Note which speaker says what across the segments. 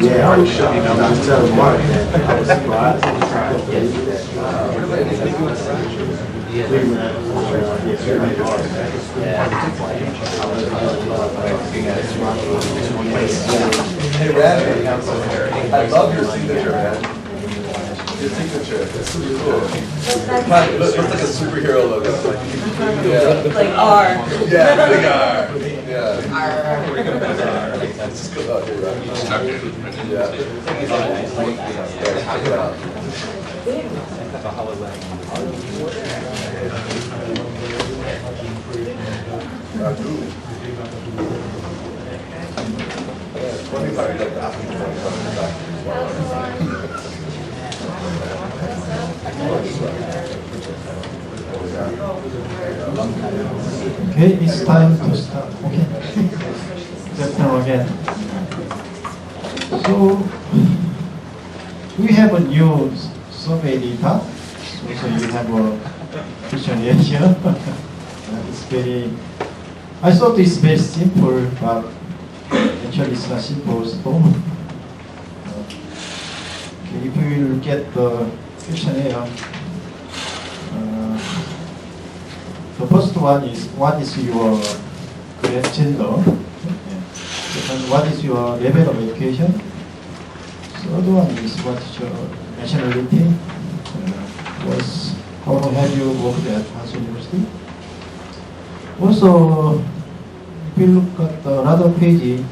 Speaker 1: Yeah, I should be able to tell Mark that I was surprised.
Speaker 2: Hey, Randy, I love your signature, man. Your signature, it's super cool. It looks like a superhero logo. Yeah.
Speaker 3: Like R.
Speaker 2: Yeah, big R. Yeah. It's just go out here, right? Yeah. Check it out. Funny how you like that.
Speaker 4: Okay, it's time to start. Okay. Just now again. So we have a new survey data. So you have a questionnaire here. It's very. I thought it's very simple, but actually it's not simple. So okay, if you look at the questionnaire. The first one is what is your gender? Second, what is your level of education? Third one is what is your nationality? How long have you worked at Hansu University? Also, if you look at the other page,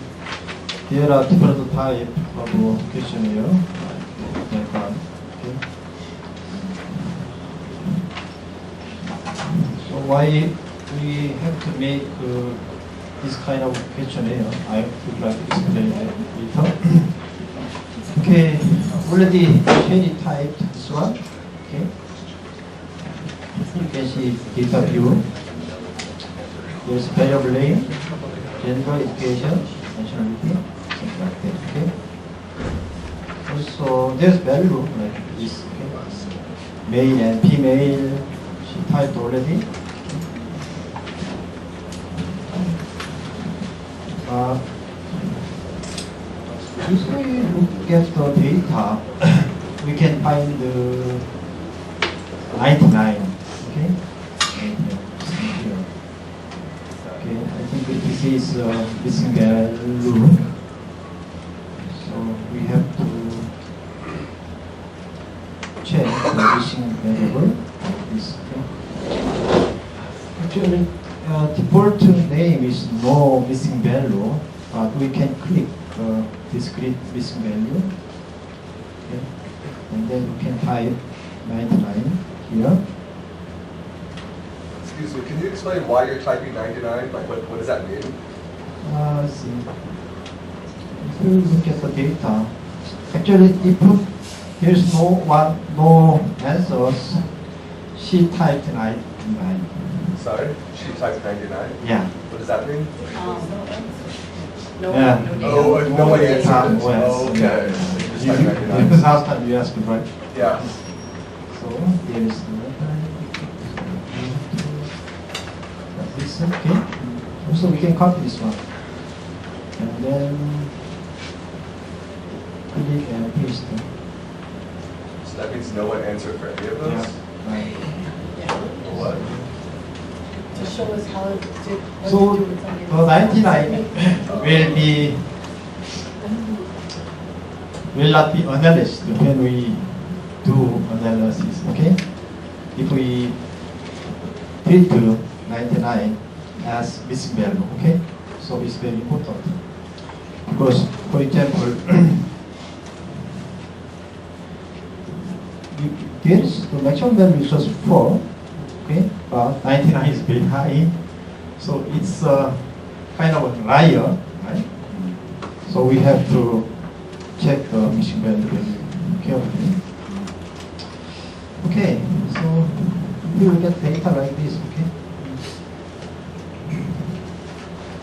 Speaker 4: there are different types of questionnaire. Why we have to make this kind of questionnaire? I would like to explain that later. Okay, already changed type this one. Okay, you can see data view. There's variable name, gender, education, nationality, something like that. Okay. Also, there's value like this. Okay, male and female. She typed already. If we look at the data, we can find the 99. Okay. Okay. I think this is missing value. So we have to check the missing variable. Actually, default name is no missing value, but we can click discrete missing value. Okay. And then we can type 99 here.
Speaker 2: Excuse me, can you explain why you're typing 99? Like, what does that mean?
Speaker 4: Let's see. If you look at the data, actually, if there's no answers, she typed 99.
Speaker 2: Sorry? She typed 99?
Speaker 4: Yeah.
Speaker 2: What does that mean?
Speaker 3: No.
Speaker 4: Yeah.
Speaker 2: Oh, no one answered it.
Speaker 4: Oh,
Speaker 2: Okay. Just typed 99.
Speaker 4: Because last time you asked me, right?
Speaker 2: Yeah.
Speaker 4: So there is this, okay. So we can copy this one. And then click and paste it.
Speaker 2: So that means no one answered for any of those?
Speaker 4: Yeah. Right.
Speaker 2: What?
Speaker 3: To show us how to do, what
Speaker 4: So
Speaker 3: to do with something.
Speaker 4: the 99 will not be analyzed when we do analysis. Okay, if we treat 99 as missing value. Okay, so it's very important because, for example, this the maximum value is just 4. Okay, but 99 is very high, so it's kind of a liar, right? So we have to check the missing value very carefully. Okay, so we will get data like this. Okay,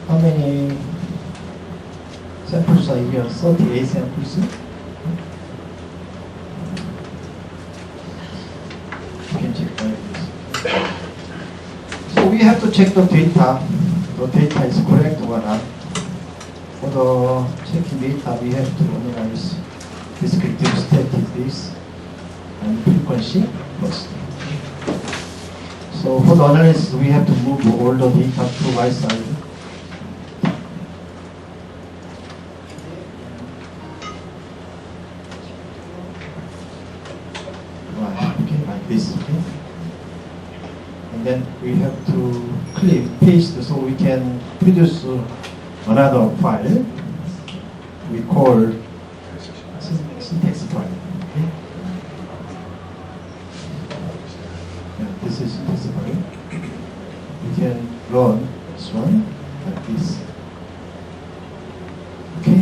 Speaker 4: how many samples are here? 38 samples. You can check like this. So we have to check the data. The data is correct or not. For the checking data, we have to analyze descriptive statistics and frequency first. So for the analysis, we have to move all the data to right side. Okay, like this. Okay. And then we have to click paste so we can produce another file we call syntax file. Okay. Yeah, this is syntax file. We can run this one like this. Okay.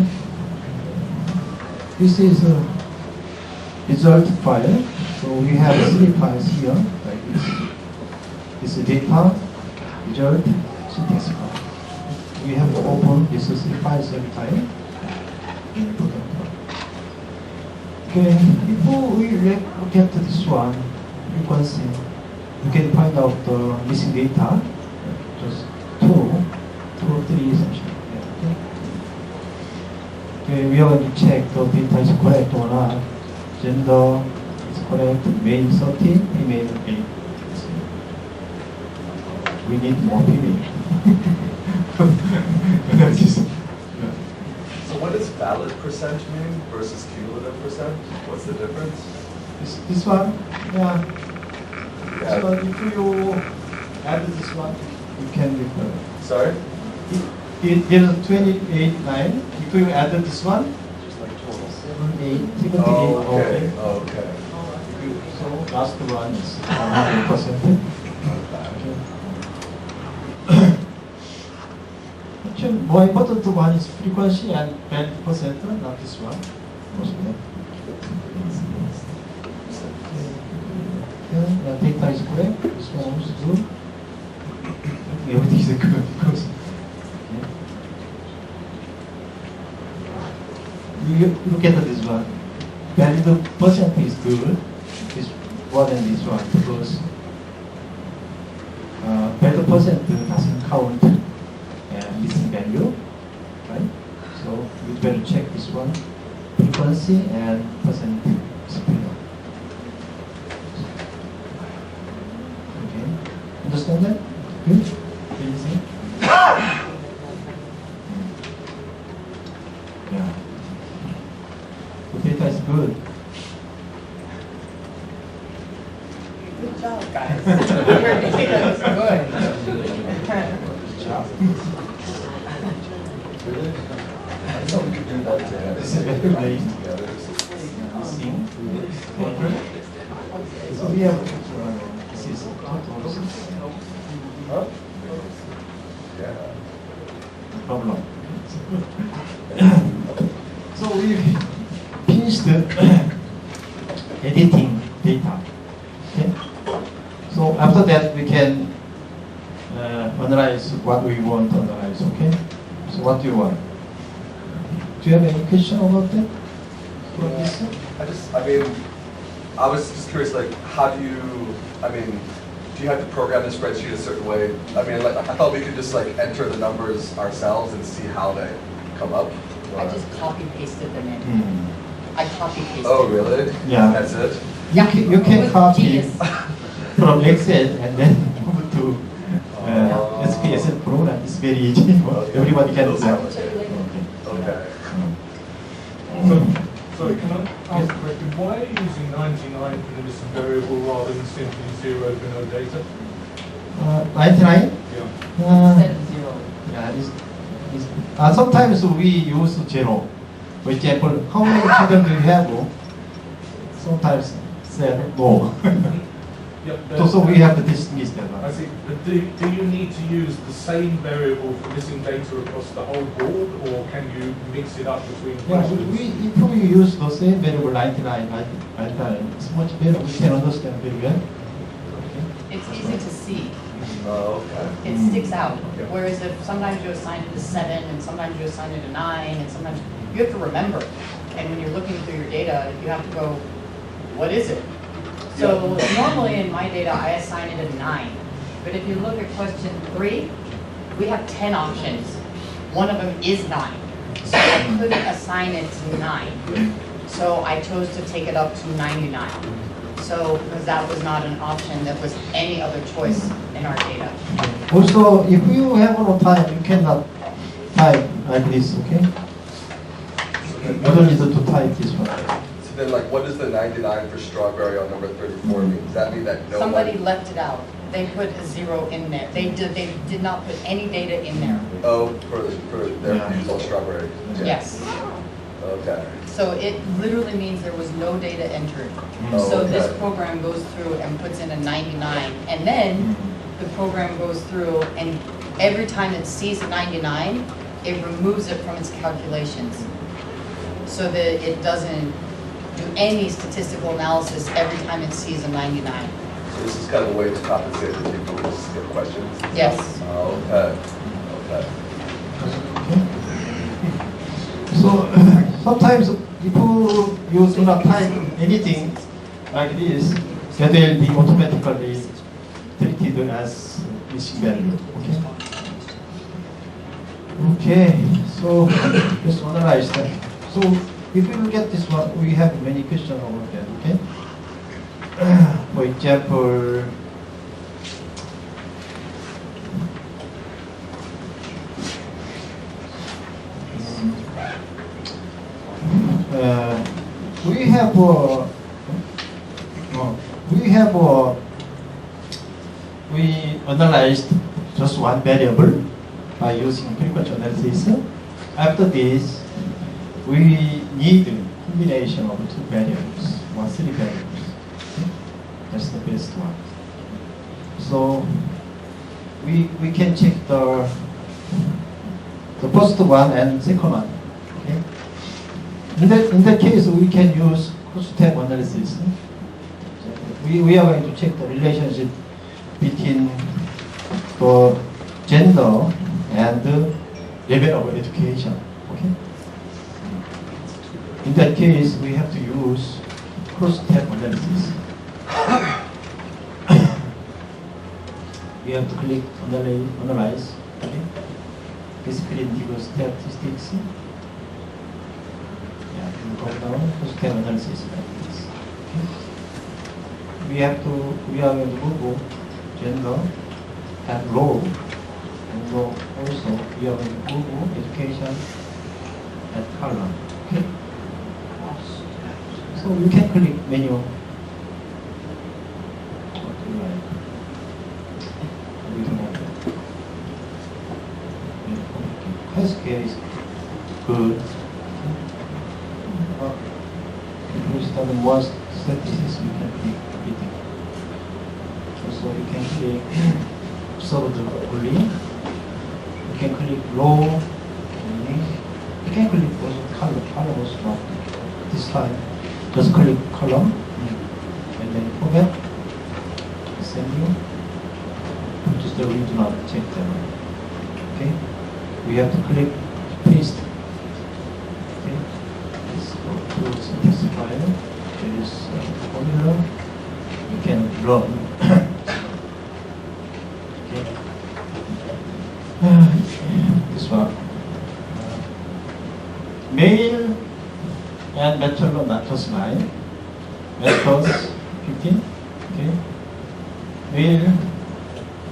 Speaker 4: This is a result file. So we have 3 files here like this. This is data, result, syntax file. We have to open these 3 files every time. Okay, before we look at this one, frequency, you can find out the missing data. Just 2 or 3 something. Okay, we are going to check the data is correct or not. Gender is correct, male 13, female 8. We need more female.
Speaker 2: So what does valid percent mean versus cumulative percent? What's the difference?
Speaker 4: This one, yeah.
Speaker 2: Yeah.
Speaker 4: So if you add this one, you can refer.
Speaker 2: Sorry?
Speaker 4: It gives 28.9. If you add this one, 78.
Speaker 2: Oh, okay. Oh, okay.
Speaker 4: So last one is 100%. Actually, more important one is frequency and 20%, not this one. The data is correct. This one also good. Everything is good because you look at this one. Value percent is good. This one and this one because value percent doesn't count missing value, right? So we better check this one, frequency and percent split. Okay, understand that? Good. Easy. Yeah. The data is good.
Speaker 3: Good job, guys. Your data is good.
Speaker 4: Good job.
Speaker 2: I thought we could do that together.
Speaker 4: This is very late.
Speaker 2: Together.
Speaker 4: Missing. So we have this is total
Speaker 2: Huh? Yeah.
Speaker 4: problem. So we finished editing data. Okay. So after that we can analyze what we want to analyze. Okay. So what do you want? Do you have any question about that? From this?
Speaker 2: I was just curious, like, how do you, do you have to program the spreadsheet a certain way? I thought we could just, like, enter the numbers ourselves and see how they come up.
Speaker 3: I just copy pasted them in. I copy pasted.
Speaker 2: Oh, really?
Speaker 4: Yeah.
Speaker 2: That's it?
Speaker 4: You can
Speaker 3: With
Speaker 4: copy
Speaker 3: genius.
Speaker 4: from Excel and then move to SPSS program. It's very easy. Everybody can do that.
Speaker 2: Okay.
Speaker 5: Sorry, can I ask a question? Why are you using 99 for the missing variable rather than simply 0 for no data?
Speaker 4: 99?
Speaker 5: Yeah.
Speaker 3: Instead of 0.
Speaker 4: Yeah, sometimes we use 0. For example, how many children do you have? Sometimes say no.
Speaker 5: Yep,
Speaker 4: So we have to dismiss that
Speaker 5: I
Speaker 4: one.
Speaker 5: see. But do you need to use the same variable for missing data across the whole board, or can you mix it up between
Speaker 4: Yeah,
Speaker 5: questions?
Speaker 4: if we use the same variable 99, it's much better. We can understand very well. Okay.
Speaker 3: It's easy to see.
Speaker 2: Oh, okay.
Speaker 3: It sticks out. Whereas if sometimes you assign it to 7, and sometimes you assign it to 9, and sometimes you have to remember. And when you're looking through your data, you have to go, what is it? So normally in my data, I assign it a 9. But if you look at question 3, we have 10 options. One of them is 9. So I couldn't assign it to 9. So I chose to take it up to 99. So, because that was not an option, that was any other choice in our data.
Speaker 4: Also, if you have no time, you cannot type like this, okay? You don't need to type this one.
Speaker 2: So then, like, what does the 99 for strawberry on number 34 mean? Does that mean that no
Speaker 3: Somebody
Speaker 2: one...
Speaker 3: left it out. They put a 0 in there. They did not put any data in there.
Speaker 2: Oh, for their views on strawberry.
Speaker 3: Yes.
Speaker 2: Okay.
Speaker 3: So it literally means there was no data entered.
Speaker 2: Oh,
Speaker 3: So this
Speaker 2: okay.
Speaker 3: program goes through and puts in a 99, and then the program goes through and every time it sees a 99, it removes it from its calculations. So that it doesn't do any statistical analysis every time it sees a 99.
Speaker 2: So this is kind of a way to compensate the people who skip questions?
Speaker 3: Yes.
Speaker 2: Oh, okay. Okay.
Speaker 4: So sometimes if you do not type anything like this, that will be automatically treated as missing value. Okay, so let's analyze that. So if we look at this one, we have many questions about that. Okay. For example, we analyzed just one variable by using frequency analysis. After this, we need combination of two variables or three variables. That's the best one. So we can check the first one and second one. Okay. In that case, we can use cross-tab analysis. We are going to check the relationship between the gender and the level of education. Okay. In that case, we have to use cross-tab analysis. We have to click analyze. Okay. Discrete statistics. Yeah, we go down cross-tab analysis like this. Okay. We are going to Google gender and row. And row also we are going to Google education and column. Okay. So you can click menu. Healthcare is good. If we start more statistics, we can click everything. Also, you can click observed only. You can click row only. You can click also column also not. This time, just click column and then format. Send you. Just we do not check them. Okay. We have to click paste. Okay. Let's go to specify. There is a formula. You can run. Okay. This one. Male and bachelor matters 9. Matters 15. Okay. Male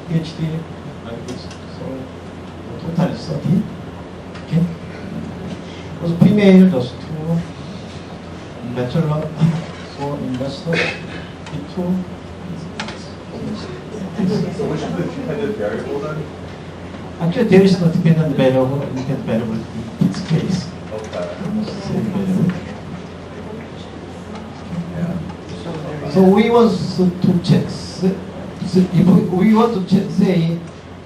Speaker 4: PhD like this. So total is 30. Okay. Also female just 2. Bachelor, so investor 2.
Speaker 2: So which is the dependent variable then?
Speaker 4: Actually, there is no dependent variable, independent variable in this case.
Speaker 2: Okay.
Speaker 4: Almost the same variable.
Speaker 2: Yeah.
Speaker 4: So we want to check. If we want to check, say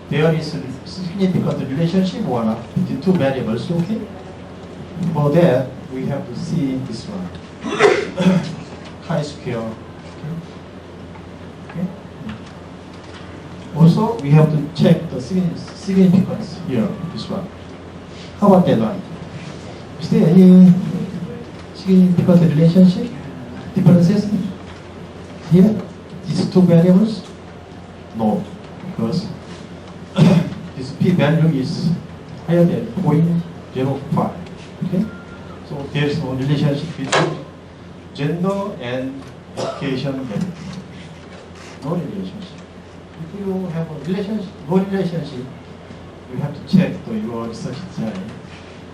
Speaker 4: there is a significant relationship or not between two variables, okay? For that, we have to see this one. Chi-square. Okay. Okay. Also, we have to check the significance here, this one. How about that one? Is there any significant relationship, differences here? These two variables? No, because this p-value is higher than 0.05. Okay? So there's no relationship between gender and education level. No relationship. If you have a relationship, no relationship, you have to check your research design.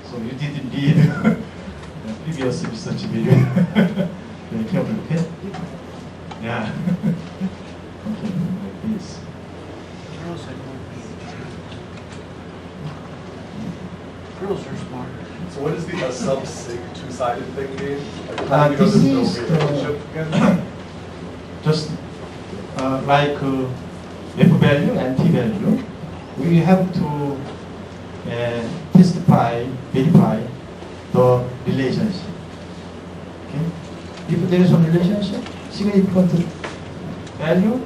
Speaker 4: So you didn't read the previous research video. Very careful, okay? Yeah. Okay, like this.
Speaker 1: Girls are smart.
Speaker 2: So what does the sub-sig two-sided thing mean? Like, how do you know
Speaker 4: This
Speaker 2: there's no
Speaker 4: is
Speaker 2: relationship again?
Speaker 4: just like F value and T value, we have to testify, verify the relationship. Okay? If there is a relationship, significant value,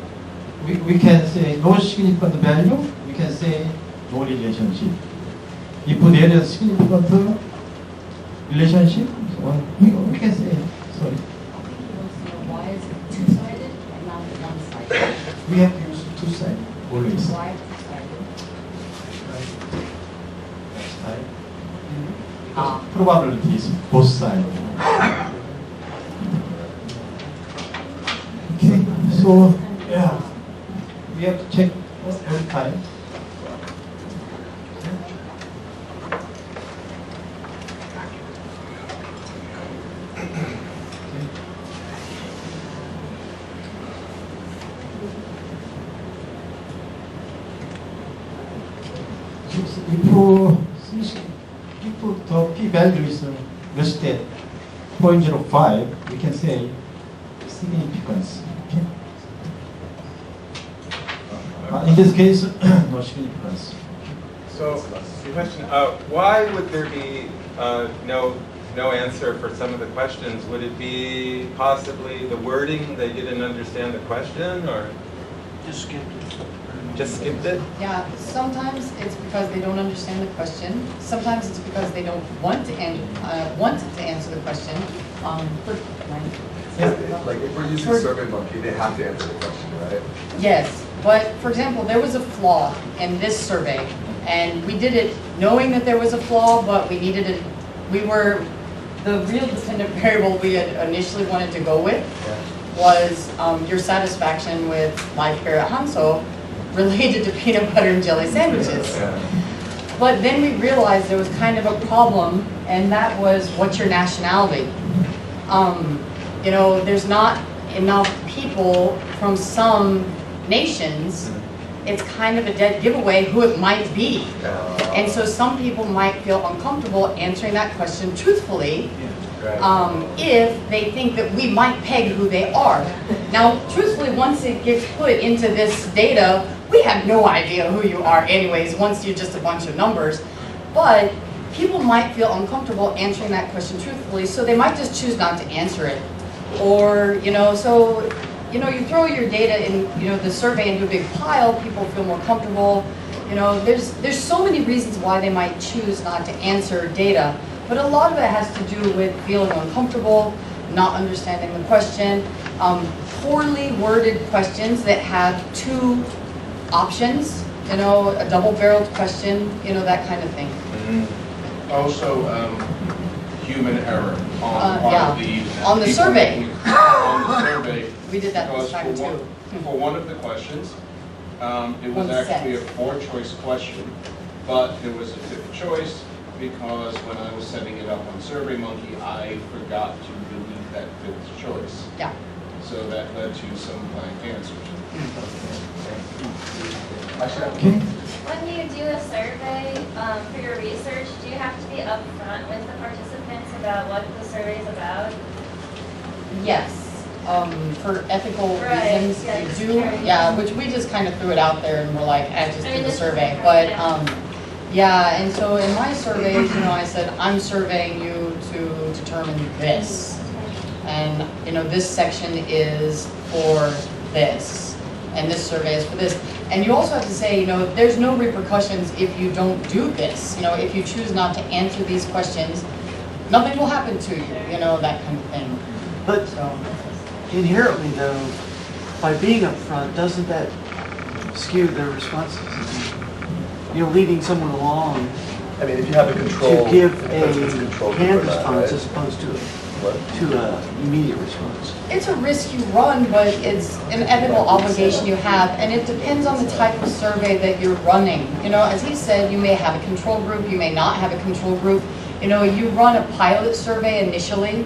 Speaker 4: we can say no significant value, we can say no relationship. If there is significant relationship, we can say, sorry.
Speaker 3: Why is it two-sided and not one-sided?
Speaker 4: We have to use two sides always.
Speaker 3: Why two-sided?
Speaker 4: Side.
Speaker 3: Ah.
Speaker 4: Probability is both sides. Okay, so yeah, we have to check every time. If the p-value is less than 0.05, we can say significance. Okay? In this case, no significance.
Speaker 6: So, the question, why would there be no answer for some of the questions? Would it be possibly the wording, they didn't understand the question, or
Speaker 1: Just skipped it.
Speaker 6: just skipped it?
Speaker 3: Yeah, sometimes it's because they don't understand the question. Sometimes it's because they don't want to answer the question.
Speaker 2: Like if we're using SurveyMonkey, they have to answer the question, right?
Speaker 3: Yes, but for example, there was a flaw in this survey, and we did it knowing that there was a flaw, but we needed it. The real dependent variable we had initially wanted to go with was your satisfaction with live carrot Hanso related to peanut butter and jelly sandwiches. But then we realized there was kind of a problem, and that was what's your nationality? You know, there's not enough people from some nations. It's kind of a dead giveaway who it might be. And so some people might feel uncomfortable answering that question truthfully if they think that we might peg who they are. Now, truthfully, once it gets put into this data, we have no idea who you are anyways, once you're just a bunch of numbers. But people might feel uncomfortable answering that question truthfully, so they might just choose not to answer it. Or, you know, so, you know, you throw your data in, you know, the survey into a big pile, people feel more comfortable. You know, there's so many reasons why they might choose not to answer data, but a lot of it has to do with feeling uncomfortable, not understanding the question, poorly worded questions that have two options, you know, a double-barreled question, you know, that kind of thing.
Speaker 7: Also, human error on
Speaker 3: yeah,
Speaker 7: part of the
Speaker 3: on the
Speaker 7: people
Speaker 3: survey.
Speaker 7: on the survey.
Speaker 3: We did that this
Speaker 7: Because
Speaker 3: time
Speaker 7: for
Speaker 3: too.
Speaker 7: for one of the questions, it was
Speaker 3: One
Speaker 7: actually a
Speaker 3: set.
Speaker 7: 4-choice question, but there was a 5th choice because when I was setting it up on SurveyMonkey, I forgot to delete that 5th choice.
Speaker 3: Yeah.
Speaker 7: So that led to some blank answers.
Speaker 4: Okay.
Speaker 8: When you do a survey for your research, do you have to be upfront with the participants about what the survey is about?
Speaker 3: Yes. For ethical
Speaker 8: Right,
Speaker 3: reasons,
Speaker 8: yeah,
Speaker 3: you
Speaker 8: just
Speaker 3: do.
Speaker 8: curious.
Speaker 3: Yeah, which we just kind of threw it out there and we're like, just
Speaker 8: I
Speaker 3: do
Speaker 8: mean,
Speaker 3: the
Speaker 8: this is
Speaker 3: survey.
Speaker 8: different,
Speaker 3: But
Speaker 8: yeah.
Speaker 3: yeah, and so in my surveys, you know, I said, I'm surveying you to determine this. And, you know, this section is for this. And this survey is for this. And you also have to say, you know, there's no repercussions if you don't do this. You know, if you choose not to answer these questions, nothing will happen to you, you know, that kind of thing.
Speaker 1: But
Speaker 3: So,
Speaker 1: inherently, though, by being upfront, doesn't that skew their responses? You know, leading someone along
Speaker 2: I mean, if you have a control,
Speaker 1: To give
Speaker 2: because it's control
Speaker 1: a
Speaker 2: group
Speaker 1: canned
Speaker 2: or not,
Speaker 1: response
Speaker 2: right?
Speaker 1: as opposed to
Speaker 2: What?
Speaker 1: an immediate response.
Speaker 3: It's a risk you run, but it's an ethical obligation you have, and it depends on the type of survey that you're running. You know, as he said, you may have a control group, you may not have a control group. You know, you run a pilot survey initially,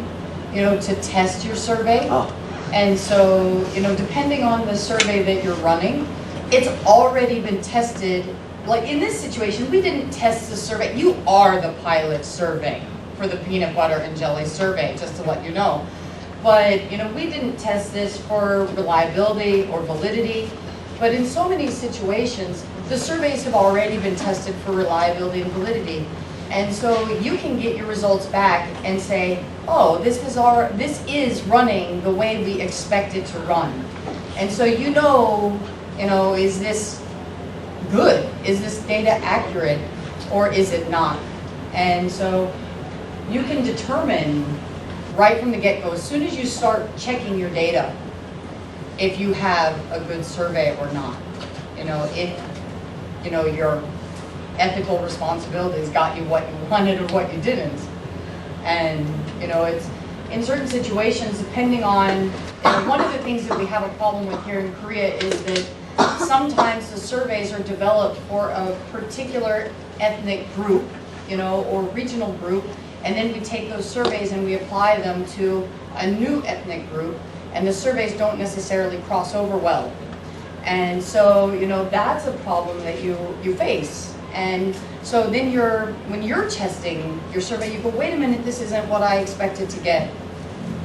Speaker 3: you know, to test your survey.
Speaker 1: Oh,
Speaker 3: And so, you know, depending on the survey that you're running, it's already been tested. Like in this situation, we didn't test the survey. You are the pilot survey for the peanut butter and jelly survey, just to let you know. But, you know, we didn't test this for reliability or validity. But in so many situations, the surveys have already been tested for reliability and validity. And so you can get your results back and say, oh, this is running the way we expect it to run. And so you know, is this good? Is this data accurate or is it not? And so you can determine right from the get-go, as soon as you start checking your data, if you have a good survey or not. You know, if your ethical responsibilities got you what you wanted or what you didn't. And, you know, it's in certain situations, depending on, one of the things that we have a problem with here in Korea is that sometimes the surveys are developed for a particular ethnic group, you know, or regional group, and then we take those surveys and we apply them to a new ethnic group, and the surveys don't necessarily cross over well. And so, you know, that's a problem that you face. And so then when you're testing your survey, you go, wait a minute, this isn't what I expected to get.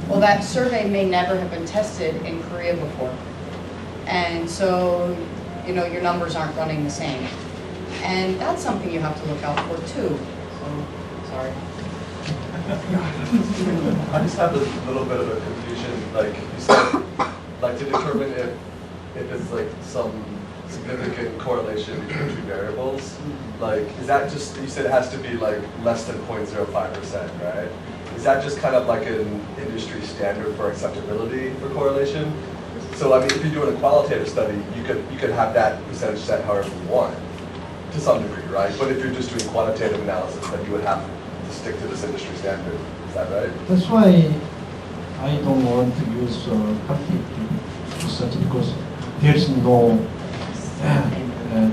Speaker 3: Well, that survey may never have been tested in Korea before. And so, you know, your numbers aren't running the same. And that's something you have to look out for too. So, sorry.
Speaker 2: I just have a little bit of a confusion, like you said, like to determine if it's like some significant correlation between two variables, like is that just, you said it has to be like less than 0.05%, right? Is that just kind of like an industry standard for acceptability for correlation? So I mean, if you're doing a qualitative study, you could have that percentage set however you want, to some degree, right? But if you're just doing quantitative analysis, then you would have to stick to this industry standard. Is that right?
Speaker 4: That's why I don't want to use quantitative research, because there's no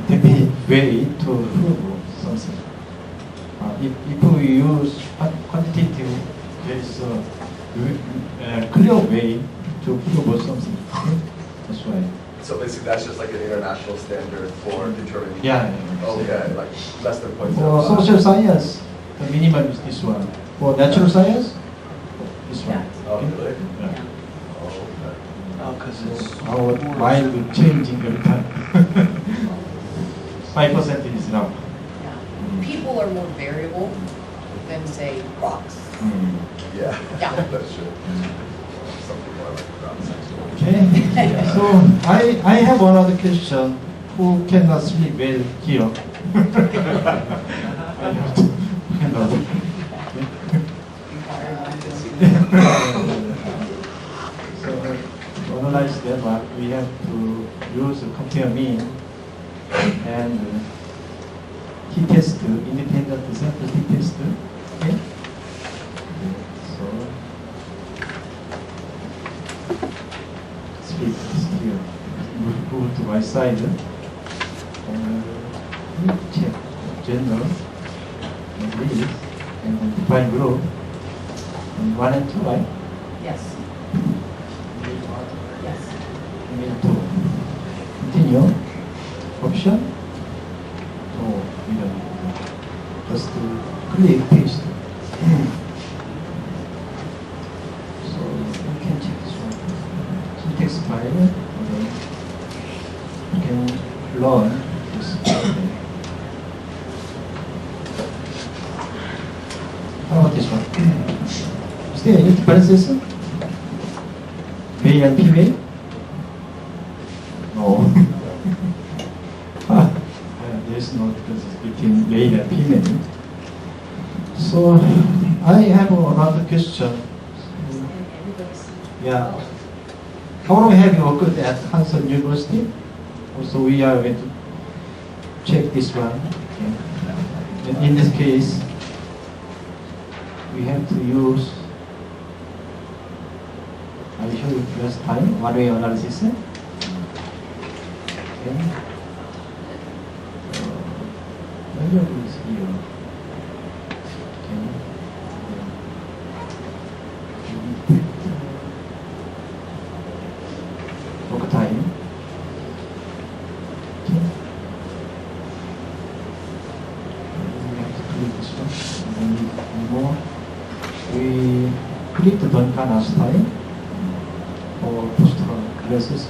Speaker 4: definite way to prove something. If we use quantitative, there is a clear way to prove something. That's why.
Speaker 2: So basically, that's just like an international standard for determining.
Speaker 4: Yeah.
Speaker 2: Okay, like less than 0.05.
Speaker 4: For social science, the minimum is this one. For natural science, this one.
Speaker 2: Oh, really?
Speaker 4: Yeah.
Speaker 2: Oh, okay.
Speaker 1: oh, because it's
Speaker 4: Our mind is changing every time. 5% is now.
Speaker 3: Yeah. People are more variable than, say, rocks.
Speaker 2: Yeah,
Speaker 3: Yeah.
Speaker 2: that's true. Something more like ground section.
Speaker 4: Okay. So I have another question. Who cannot sleep well here? I have to handle it. So to analyze that one, we have to use a compare mean and t-test, independent sample t-test. Okay. So speak here. Move to my side. Check gender and race and define group. And 1 and 2, right?
Speaker 3: Yes. Yes.
Speaker 4: We need to continue. Option. Oh, we don't need that. Just to click paste. So we can check this one. Syntax file. Okay. You can learn this. How about this one? Is there any differences? Male and female? No. There's no difference between male and female. So I have another question. Yeah. How long have you worked at Hanson University? Also, we are going to check this one. Okay. In this case, we have to use, I will show you last time, one-way analysis. Okay. Variable is here. Okay. Work time. Okay. We have to click this one. And then more. We click the Duncan last time for postural classes.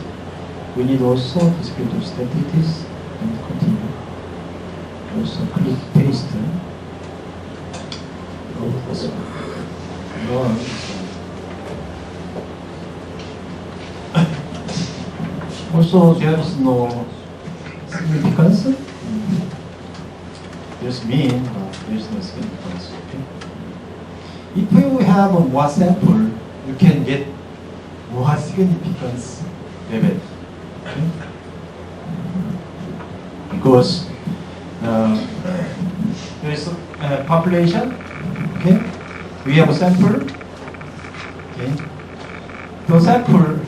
Speaker 4: We need also descriptive statistics and continue. Also click paste. Oh, this one. No, this one. Also, there is no significance. There's mean, but there's no significance. Okay? If you have more sample, you can get more significance level. Okay? Because there is a population. Okay, we have a sample. Okay, the sample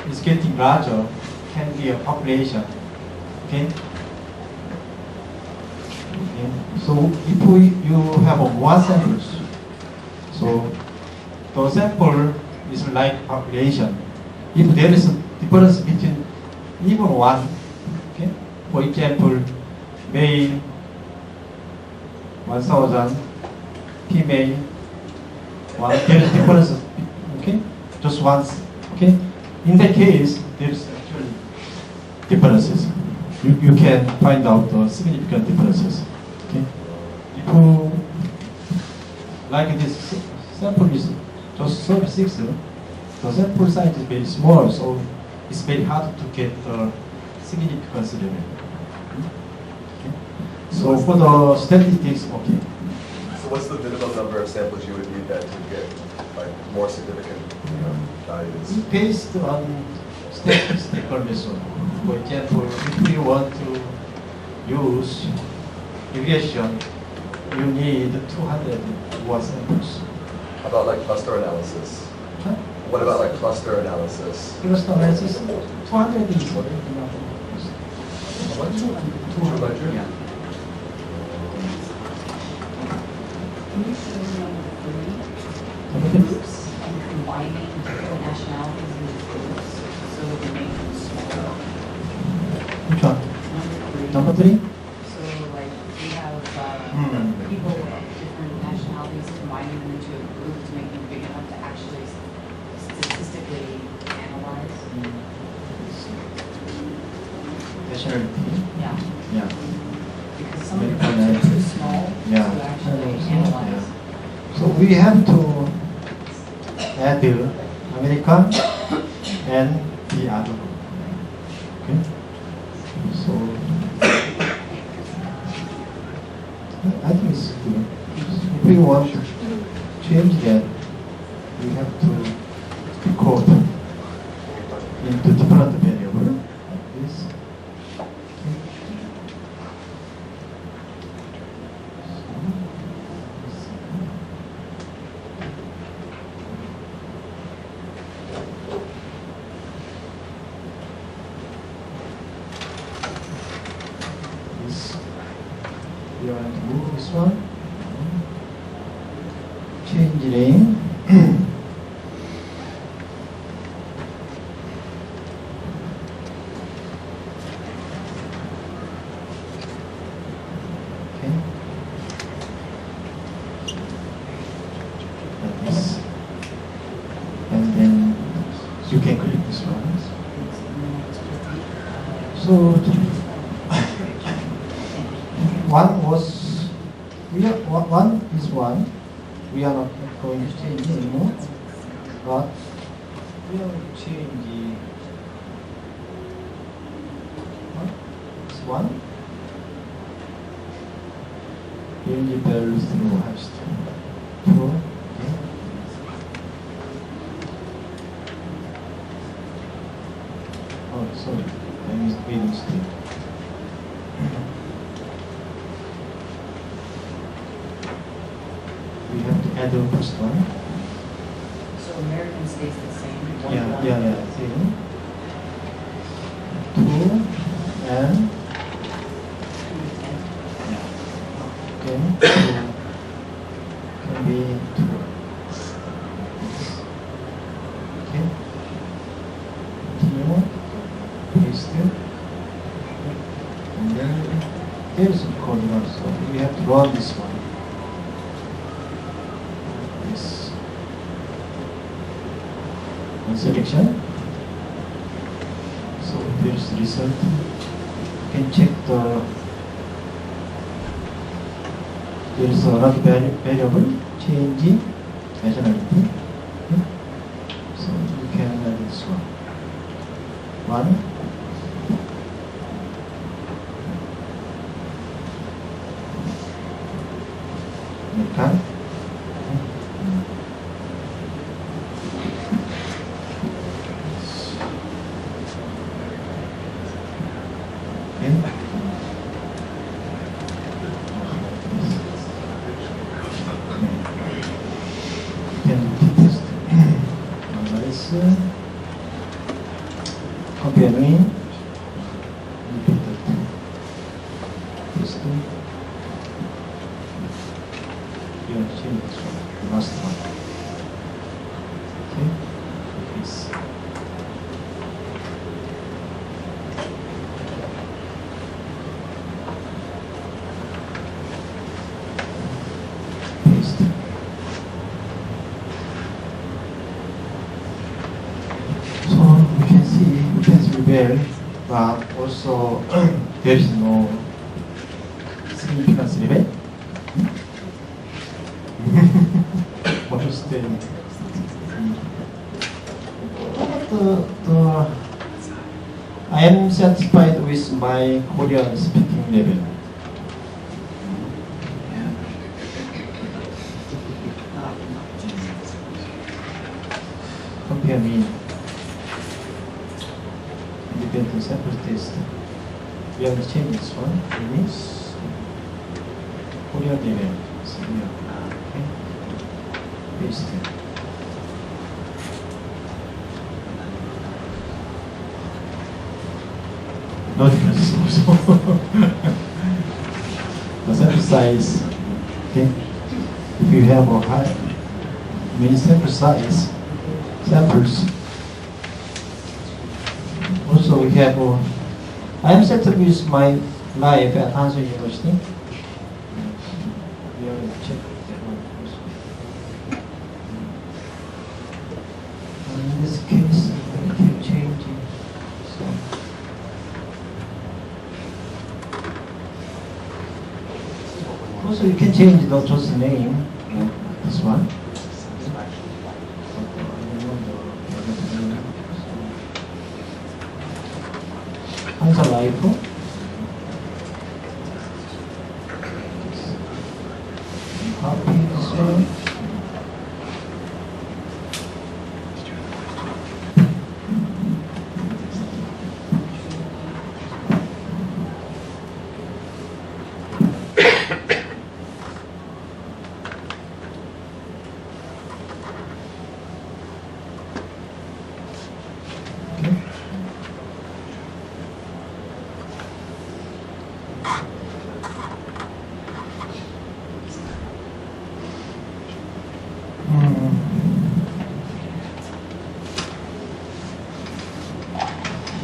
Speaker 4: is getting larger. Can be a population. Okay. Okay. So if you have one samples, so the sample is like population. If there is a difference between even one, okay, for example, male 1,000, female 1, there is difference, okay, just once, okay. In that case, there is actually differences. You can find out the significant differences. Okay. If you like this sample is just 36, the sample size is very small, so it's very hard to get the significance level. Okay. So for the statistics, okay.
Speaker 2: So what's the minimum number of samples you would need then to get like more significant values?
Speaker 4: Based on statistical method. For example, if you want to use regression, you need 200 more samples.
Speaker 2: How about like cluster analysis?
Speaker 4: Huh?
Speaker 2: What about like cluster analysis?
Speaker 4: Cluster analysis, 200 is already enough.
Speaker 2: How much? 200?
Speaker 4: Yeah.
Speaker 3: Can you show me number 3?
Speaker 4: Okay.
Speaker 3: Groups and combining different nationalities into groups so that we make them smaller.
Speaker 4: Which one?
Speaker 3: Number 3.
Speaker 4: Number 3?
Speaker 3: So like we have people of different nationalities combining them into a group to make them big enough to actually statistically analyze.
Speaker 4: Nationality.
Speaker 3: Yeah.
Speaker 4: Yeah.
Speaker 3: Because some of the
Speaker 4: American,
Speaker 3: groups are too small
Speaker 4: yeah.
Speaker 3: to actually analyze.
Speaker 4: So we have to add the American and the other group. Okay. So I think it's good. If we want to change that, we have to decode into different variable like this. We want to move this one. Change name. Okay. Like this. And then you can click this one. So one was, one is one. We are not going to change anymore. But we are going to change it's one. Change values through hash 2. Okay. Oh, sorry. I made a mistake. we have to add the first one.
Speaker 3: So American stays the same. one
Speaker 4: Yeah,
Speaker 3: one.
Speaker 4: yeah, yeah. Same. 2 and okay. Can be 2. Okay. Continue. Paste it. And then there's a code also. We have to run this one. Yes. And selection. So there's the result. You can check there's another variable change nationality. Okay. So you can add this one. 1. Okay. Comparing repeated testing. You change this one, the last one. Okay, yes. Paste. So you can see it has rebel, but also there is no significance rebel. What is I am satisfied with my Korean speaking level. Compare me. Independent sample test. We have to change this one. This Korean level. So here. Okay. Paste. No difference also. The sample size. Okay. If you have a high many sample size samples. Also, we have. I am set up with my life at Hanson University. We have to check that one also. And in this case, I keep changing. So. Also, you can change the author's name. This one. Hansa Life. Copy this one.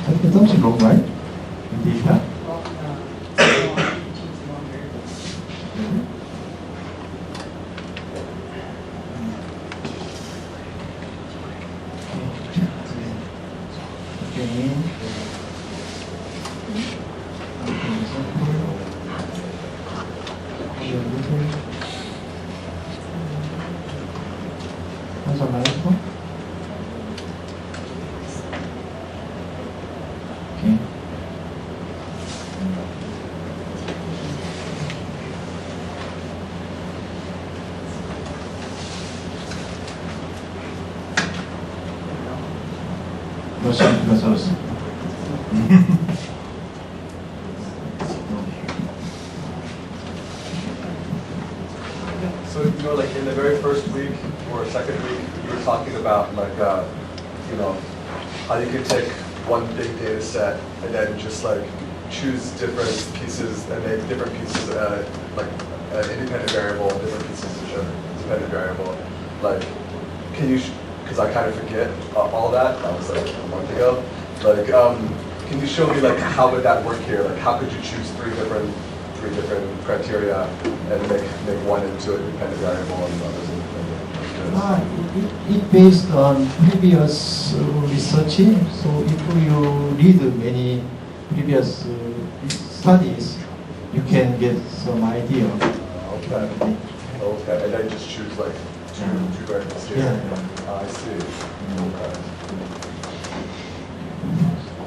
Speaker 4: It doesn't look right. The data.
Speaker 3: Well, teach long variables. Okay. That's
Speaker 2: So you know, like in the very first week or second week, you were talking about like, you know, how you could take one big data set and then just like choose different pieces and make different pieces like an independent variable, different pieces of dependent variable. Like, can you, because I kind of forget all that was like a month ago. Like, can you show me like how would that work here? Like, how could you choose three different criteria and make one into a dependent variable and others independent?
Speaker 4: It based on previous research. So if you read many previous studies, you can get some idea.
Speaker 2: Okay. Okay. And then just choose like two variables here.
Speaker 4: Yeah.
Speaker 2: I see. Okay.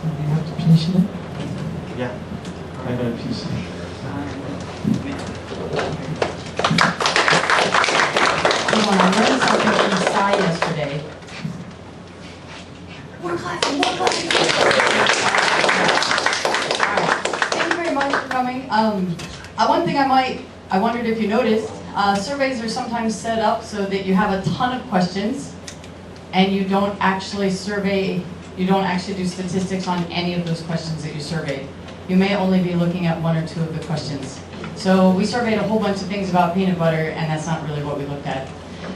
Speaker 4: You have to finish it? Yeah. I gotta finish it.
Speaker 3: I learned something from Sai yesterday. More clapping, more clapping. All right. Thank you very much for coming. One thing I wondered if you noticed, surveys are sometimes set up so that you have a ton of questions and you don't actually do statistics on any of those questions that you surveyed. You may only be looking at one or two of the questions. So we surveyed a whole bunch of things about peanut butter, and that's not really what we looked at.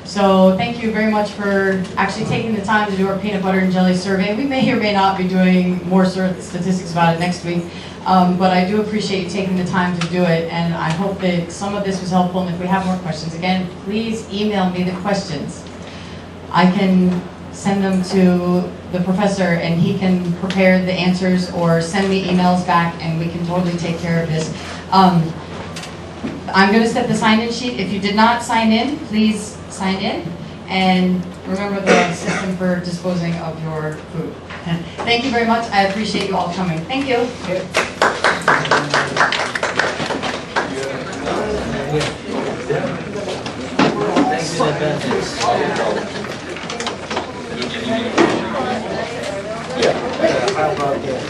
Speaker 3: So thank you very much for actually taking the time to do our peanut butter and jelly survey. We may or may not be doing more statistics about it next week, but I do appreciate you taking the time to do it, and I hope that some of this was helpful, and if we have more questions, again, please email me the questions. I can send them to the professor and he can prepare the answers or send me emails back and we can totally take care of this. I'm going to set the sign-in sheet. If you did not sign in, please sign in and remember the system for disposing of your food. Thank you very much. I appreciate you all coming. Thank you.
Speaker 1: Thanks in advance. How about that?